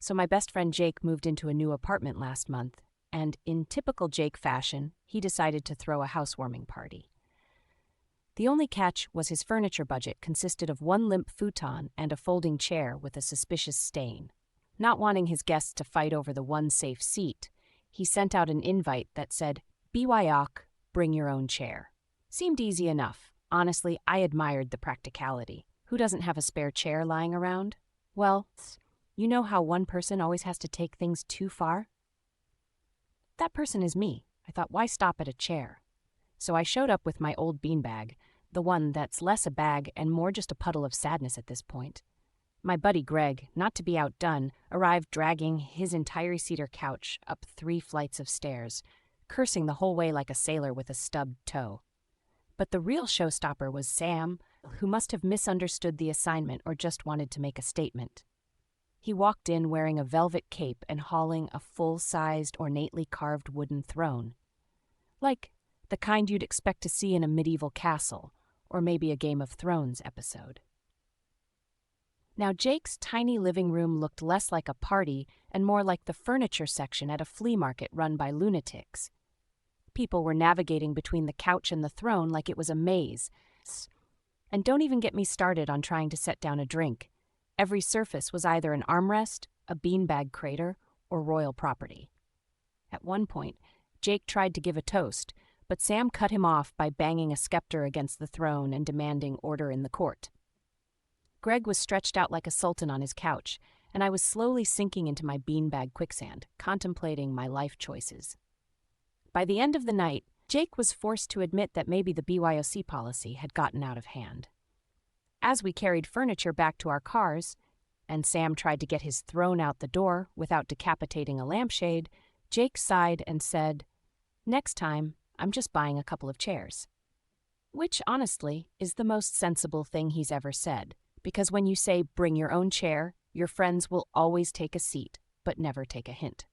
So my best friend Jake moved into a new apartment last month, and in typical Jake fashion, he decided to throw a housewarming party. The only catch was his furniture budget consisted of one limp futon and a folding chair with a suspicious stain. Not wanting his guests to fight over the one safe seat, he sent out an invite that said, BYOC, bring your own chair. Seemed easy enough. Honestly, I admired the practicality. Who doesn't have a spare chair lying around? Well, you know how one person always has to take things too far? That person is me. I thought, why stop at a chair? So I showed up with my old beanbag, the one that's less a bag and more just a puddle of sadness at this point. My buddy Greg, not to be outdone, arrived dragging his entire cedar couch up 3 flights of stairs, cursing the whole way like a sailor with a stubbed toe. But the real showstopper was Sam, who must have misunderstood the assignment or just wanted to make a statement. He walked in wearing a velvet cape and hauling a full-sized, ornately carved wooden throne. Like the kind you'd expect to see in a medieval castle, or maybe a Game of Thrones episode. Now Jake's tiny living room looked less like a party and more like the furniture section at a flea market run by lunatics. People were navigating between the couch and the throne like it was a maze. And don't even get me started on trying to set down a drink. Every surface was either an armrest, a beanbag crater, or royal property. At one point, Jake tried to give a toast, but Sam cut him off by banging a scepter against the throne and demanding order in the court. Greg was stretched out like a sultan on his couch, and I was slowly sinking into my beanbag quicksand, contemplating my life choices. By the end of the night, Jake was forced to admit that maybe the BYOC policy had gotten out of hand. As we carried furniture back to our cars, and Sam tried to get his throne out the door without decapitating a lampshade, Jake sighed and said, "Next time, I'm just buying a couple of chairs." Which, honestly, is the most sensible thing he's ever said, because when you say bring your own chair, your friends will always take a seat, but never take a hint.